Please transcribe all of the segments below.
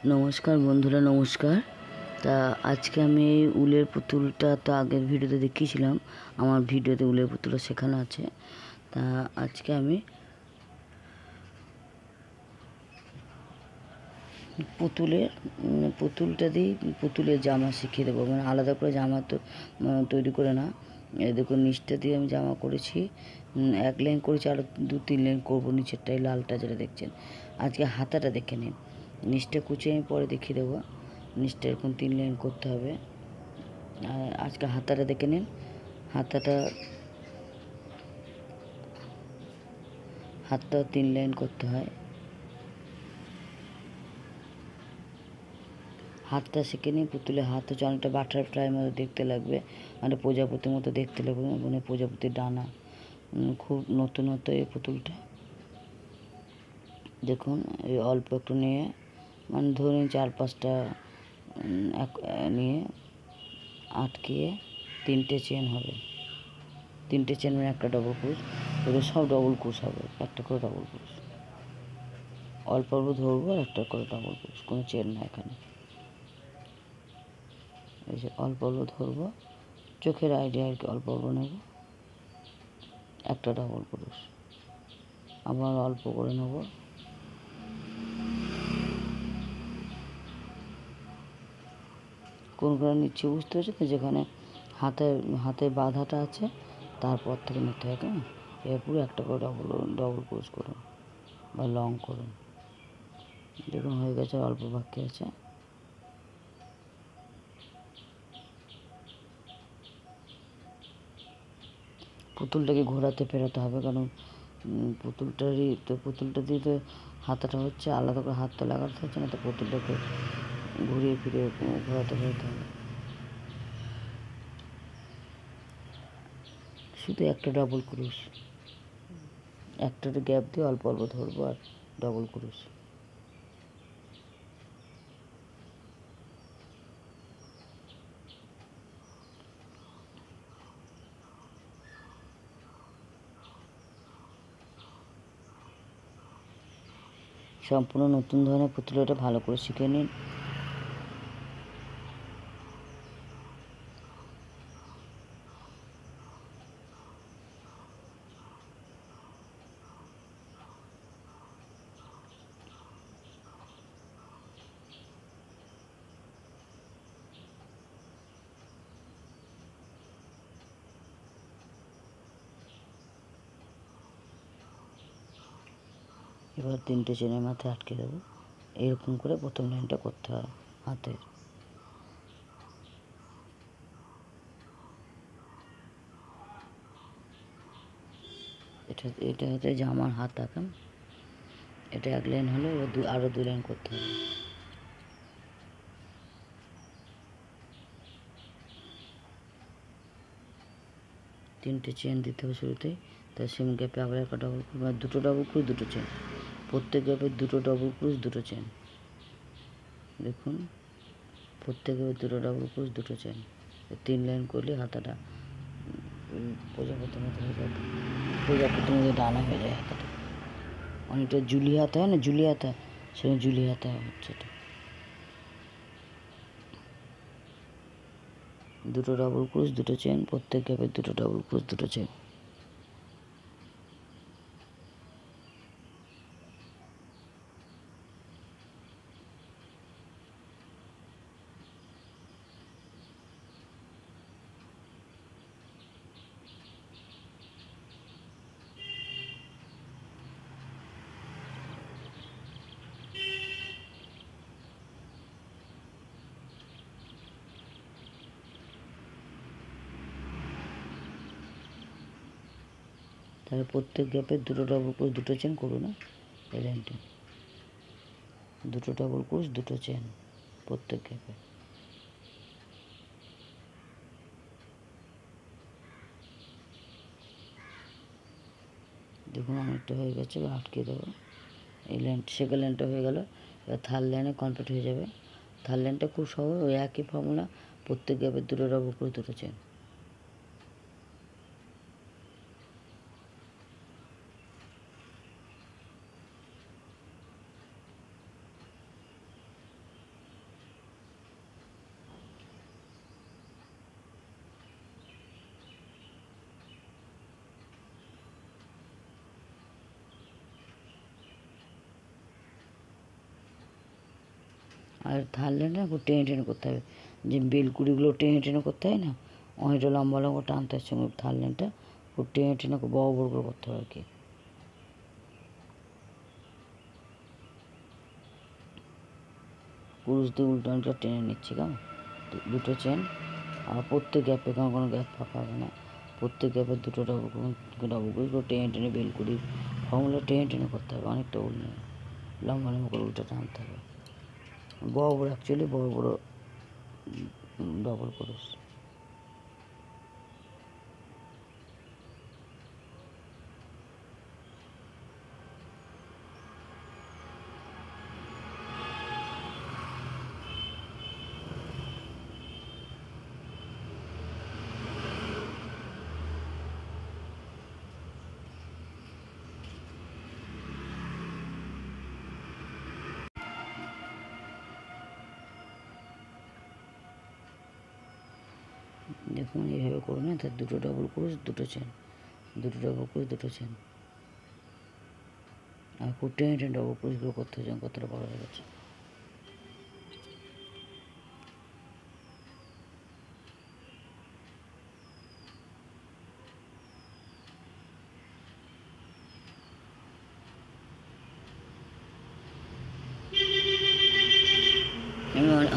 নমস্কার বন্ধুরা, নমস্কার। তা আজকে আমি এই উলের পুতুলটা তো আগের ভিডিওতে দেখিয়েছিলাম, আমার ভিডিওতে উলের পুতুলটা শেখানো আছে। তা আজকে আমি পুতুলটা দিয়ে পুতুলের জামা শিখিয়ে দেবো। মানে আলাদা করে জামা তো তৈরি করে না। এই দেখুন, নিচটা দিয়ে আমি জামা করেছি, এক লাইন করেছি, আরও 2-3 লাইন করবো নিচেরটাই, লালটা যেটা দেখছেন। আজকে হাতাটা দেখে নিন, নিচটা কুচিয়ে আমি পরে দেখিয়ে দেবো। নিচটা এরকম 3 লাইন করতে হবে। আর আজকে হাতাটা দেখে নিন। হাতটাও 3 লাইন করতে হয়। হাতটা শিখে নিই। পুতুলের হাত হচ্ছে অনেকটা বাটারফ্লাইয়ের মতো দেখতে লাগবে, মানে প্রজাপতির মতো দেখতে লাগবে, মানে প্রজাপতির ডানা। খুব নতুনত্ব এই পুতুলটা। দেখুন, এই অল্প একটু নিয়ে, মানে ধরুন 4-5টা নিয়ে আটকিয়ে 3টে চেন হবে। 3টে চেন মানে একটা ডবল ক্রুশ। এগুলো সব ডবল ক্রুশ হবে, একটা করে ডবল ক্রুশ। অল্প অল্প ধরবো, একটা করে ডবল ক্রুশ, কোনো চেন না এখানে। এই যে অল্প অল্প ধরবো, চোখের আইডিয়া আর কি, অল্প অল্প নেব, একটা ডবল ক্রুশ। আবার অল্প করে নেব, কোন করে নিচ্ছি বুঝতে পারছি তো? যেখানে হাতে বাঁধাটা আছে তারপর থেকে নিতে হয়, কেমন? এবার পুরো একটা করে ডবল ক্রুশ করুন বা লং করুন। দেখুন হয়ে গেছে, অল্প বাকি আছে। পুতুলটাকে ঘোরাতে ফেরাতে হবে, কারণ পুতুলটা দিয়ে তো হাতাটা হচ্ছে, আলাদা করে হাত তো লাগাতে হচ্ছে না, তো পুতুলটাকে ঘুরিয়ে ফিরিয়ে ঘোরাতে ফেরাতে হবে। শুধু একটা ডবল ক্রুশ, একটা গ্যাপ দিয়ে অল্প অল্প ধরবো আর ডবল ক্রুশ। সম্পূর্ণ নতুন ধরনের পুতুল, এটা ভালো করে শিখে নিন। এবার 3টে চেনের মাথায় আটকে দেবো। এরকম করে প্রথম লাইনটা করতে হয় হাতের। এটা হচ্ছে জামার হাতা, কেমন? এটা এক লাইন হলো, এবার আরও 2 লাইন করতে হবে। তিনটে চেন দিতে হবে শুরুতেই। তার সেম গ্যাপে আবার একটা ডবল ক্রুশ, বা 2টো ডবল ক্রুশ, 2টো চেন। প্রত্যেক গ্যাপে 2টো ডবল ক্রুশ, 2টো চেন। দেখুন, প্রত্যেক গ্যাপে 2টো ডবল ক্রুশ, 2টো চেন। 3 লাইন করলে হাতাটা প্রজাপতির মতো হয়ে যাবে, প্রজাপতির মতো ডানা হয়ে যায় হাতাটা। অনেকটা জুলি হাতা হয় না, জুলি হাতা, সেরকম জুলি হাতা হচ্ছে এটা। 2টো ডবল ক্রুশ, 2টো চেন, প্রত্যেক গ্যাপে 2টো ডবল ক্রুশ, 2টো চেন। তাহলে প্রত্যেক গ্যাপে 2টো ডবল ক্রুশ, 2টো চেন করুন না, এই লাইনটা। 2টো ডবল ক্রুশ, 2টো চেন প্রত্যেক গ্যাপে। দেখুন অনেকটা হয়ে গেছে, এবার আটকে দেবো। এই লাইন, সেকেন্ড লাইনটা হয়ে গেল। এবার থার্ড লাইনে কমপ্লিট হয়ে যাবে। থার্ড লাইনটা খুব সহজ, ওই একই ফর্মুলা, প্রত্যেক গ্যাপে 2টো ডবল ক্রুশ, 2টো চেন। আর থাললে না খুব টেনে টেনে করতে হবে, যে বেলকুড়িগুলো টেনে টেনে করতে হয় না, অনেকটা লম্বা লম্বা টানতে হয় সঙ্গে থাললেনটা খুব টেনে টেনে বড় বড় করে করতে হবে আর কি। কুরুশ দিয়ে উল্টানটা টেনে নিচ্ছি, কেমন দুটো চেন। আর প্রত্যেক গ্যাপে কোনো গ্যাপ ফাঁকা হবে না, প্রত্যেক গ্যাপে দুটো ডবল করে টেনে টেনে বেলকুড়ির ফর্মুলা টেনে টেনে করতে হবে, অনেকটা লম্বা লম্বা করে উল্টো টানতে হবে। বড় বড় অ্যাকচুয়ালি বড় বড় ডবল ক্রোশ। দেখুন এইভাবে করুন না, তার দুটো ডবল ক্রোশ দুটো চেন, দুটো ডবল ক্রোশ দুটো চেন। আর খুব টেনে টেনে ডবল ক্রোশগুলো করতে হচ্ছে, কতটা বড় হয়ে গেছে।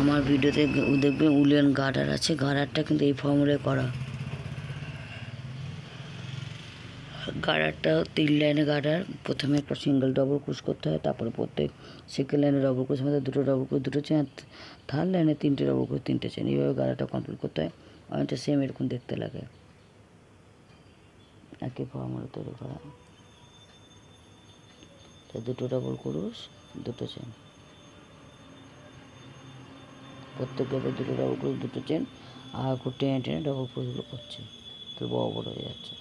আমার ভিডিওতে দেখবেন উলেন গার্ডার আছে, গার্ডারটা কিন্তু এই ফর্মুলায় করা। গার্ডারটা 3 লাইনে গার্ডার, প্রথমে একটা সিঙ্গেল ডবল ক্রোশ করতে হয়, তারপরে প্রত্যেক সেকেন্ড লাইনে ডবল ক্রোশের মধ্যে দুটো ডবল ক্রোশ দুটো চেন, থার্ড লাইনে 3টে ডবল ক্রোশ 3টে চেন। এইভাবে গার্ডারটা কমপ্লিট করতে হয়, অনেকটা সেম এরকম দেখতে লাগে, একই ফর্মুলা তৈরি করা। তো দুটো ডবল ক্রোশ দুটো চেন, প্রত্যেক গ্যাপে দুটো ডবল ক্রোশ দুটো চেন। আর খুব টেনে টেনে ডবল ক্রোশগুলো করছে, তো বড় বড় হয়ে যাচ্ছে।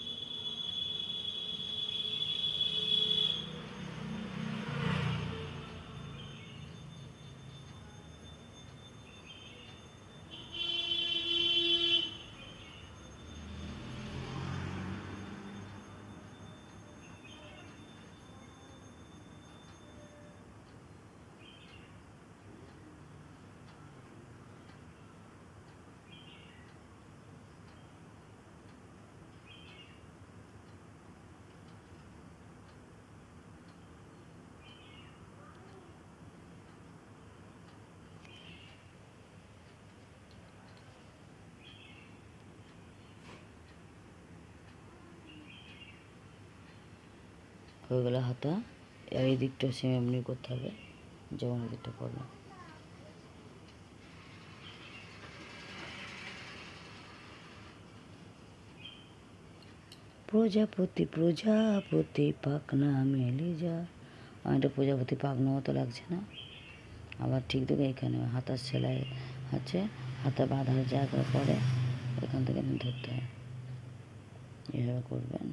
হয়ে গেলে হাতা, আর এই দিকটা সেম এমনি করতে হবে যেমন এই দিকটা করলাম। প্রজাপতি প্রজাপতি পাখনা মেলে যা, অনেকটা প্রজাপতি পাখনা মতো লাগছে না? আবার ঠিক দেখে এখানে হাতার সেলাই আছে, হাতা বাঁধার জায়গা পরে এখান থেকে ধরতে হয়, এভাবে করবেন।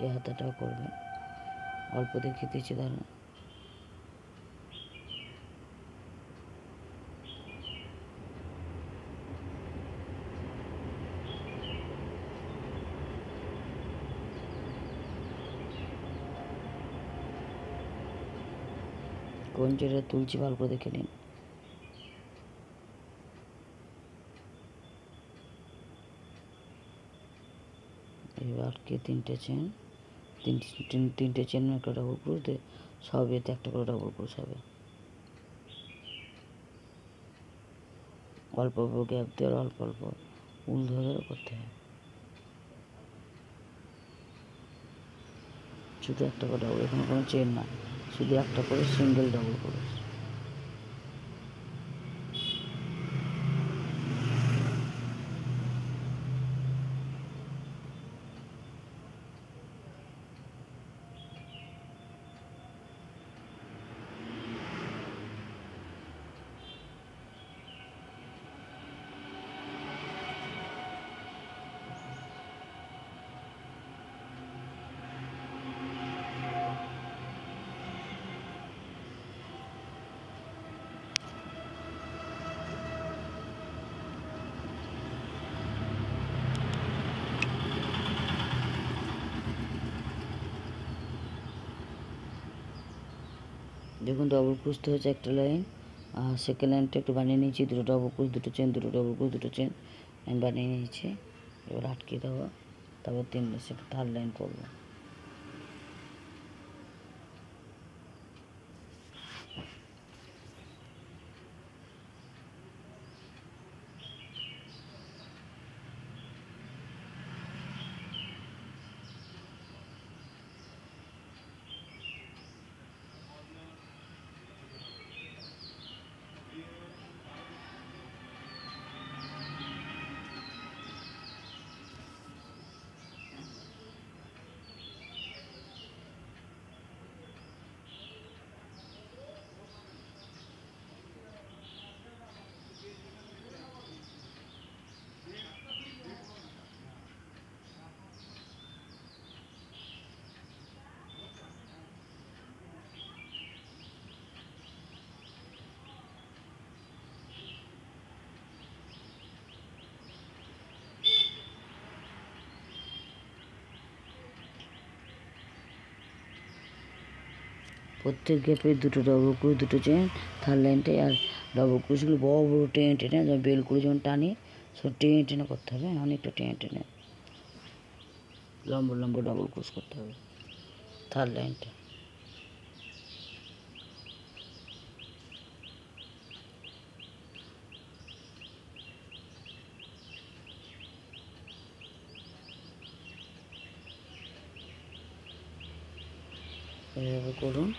এই হাতাটাও করবেন, অল্প দেখিয়ে দিচ্ছি ধরুন। কোন যেটা তুলছি ভালো করে দেখে নিন। এবার কে 3টে চেন, তিনটে চেন একটা ডবল ক্রোশ দিয়ে সব এতে একটা করে ডবল ক্রোশ হবে। অল্প অল্প গ্যাপ দিয়ে অল্প অল্প উল ধরে ধরে করতে হয়। শুধু একটা করে ডবল, এখানে কোনো চেন না, শুধু একটা করে সিঙ্গেল ডবল ক্রোশ। দেখুন ডবল ক্রোশ তো হচ্ছে একটা লাইন, আর সেকেন্ড লাইনটা একটু বানিয়ে নিয়েছি, দুটো ডবল ক্রোশ, দুটো চেন, দুটো ডবল ক্রোশ, দুটো চেন আমি বানিয়ে নিয়েছি। এবার আটকে দেবো, তারপর থার্ড লাইন করবো। প্রত্যেক গ্যাপে দুটো ডবল ক্রোশ, দুটো চেন, থার্ড লাইনটায়। আর ডবল ক্রোশগুলো বড় বড় টেনে টেনে, যেমন বেল করে যেমন টানি, সব টেনে টেনে করতে হবে, অনেকটা টেনে টেনে লম্বা লম্বা ডবল ক্রোশ করতে হবে থার্ড লাইনটা। এভাবে করুন।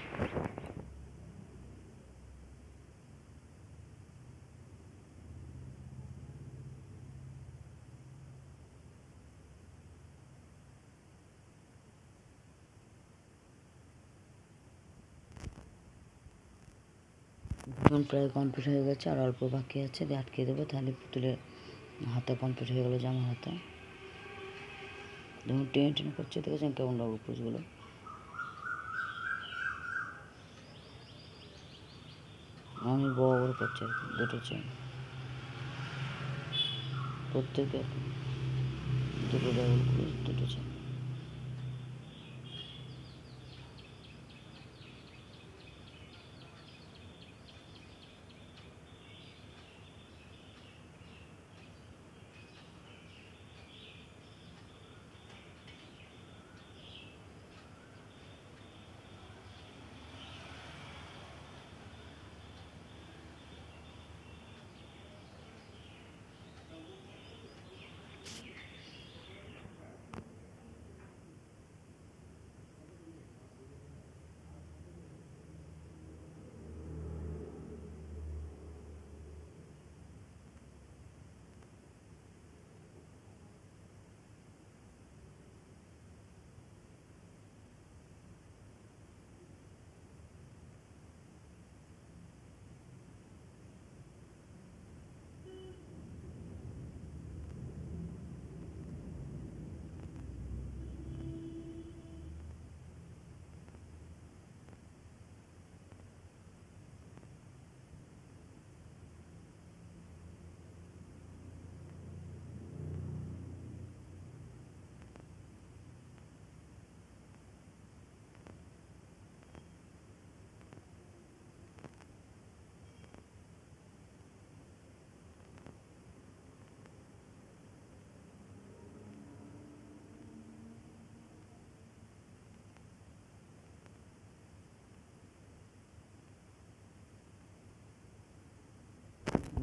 এখন প্রায় কমপ্লিট হয়ে গেছে, আর অল্প বাকি আছে, দিয়ে আটকে দেবো, তাহলে পুতুলের হাতা কমপ্লিট হয়ে গেলো, জামা হাতা। যখন টেনে টেনে করছে দেখেছেন কেমন ডবল ক্রোশগুলো, অনেক বড় বড় করছে আর কি। দুটো চেন, প্রত্যেকে দুটো ডবল ক্রোশ, দুটো চেন।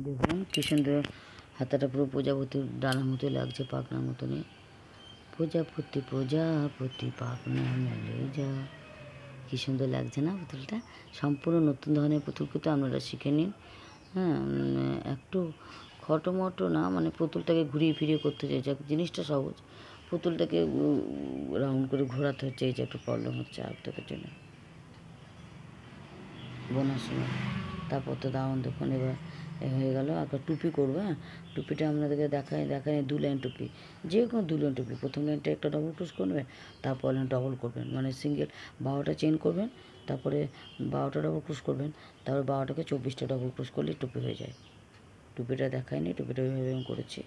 দেখুন কি সুন্দর হাতাটা পুরো প্রজাপতির ডানার মতো লাগছে, পাখনার মতনই। প্রজাপতি প্রজাপতি পাখনা মেলে যা, কী সুন্দর লাগছে না পুতুলটা? সম্পূর্ণ নতুন ধরনের পুতুল কিন্তু আপনারা শিখে নিন। হ্যাঁ, একটু খটোমটো না, মানে পুতুলটাকে ঘুরিয়ে ফিরিয়ে করতে চাইছে, জিনিসটা সহজ, পুতুলটাকে রাউন্ড করে ঘোরাতে হচ্ছে, এই যে একটু প্রবলেম হচ্ছে আপনাদের জন্য বোনার সময়। তারপর তো দারুণ দেখুন এবার হয়ে গেল। আর টুপি করবো। হ্যাঁ, টুপিটা আপনাদেরকে দেখায় 2 লাইন টুপি, যে কোনো 2 লাইন টুপি। প্রথম লাইনটা একটা ডবল ক্রোশ করবেন, তারপর লাইন ডবল করবেন, মানে সিঙ্গেল 12টা চেন করবেন, তারপরে 12টা ডবল ক্রোশ করবেন, তারপর 12টাকে 24টা ডবল ক্রোশ করলে টুপি হয়ে যায়। টুপিটা দেখায়নি, টুপিটা ওইভাবে আমি করেছি।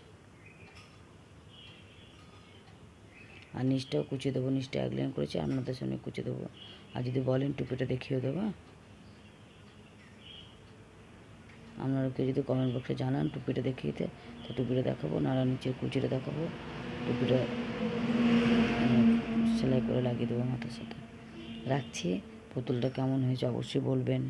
আর নিচটাও কুচিয়ে দেবো, নিচটা 1 লাইন করেছি, আপনাদের সামনে কুচিয়ে দেবো। আর যদি বলেন টুপিটা দেখিয়ে দেবো। আপনারা কেউ যদি কমেন্ট বক্সে জানান টুপিটা দেখিয়ে দিতে, তো টুপিটা দেখাবো, নাহলে নিচের কুচিটা দেখাবো। টুপিটা সেলাই করে লাগিয়ে দেবো মাথার সাথে। রাখছি। পুতুলটা কেমন হয়েছে অবশ্যই বলবেন।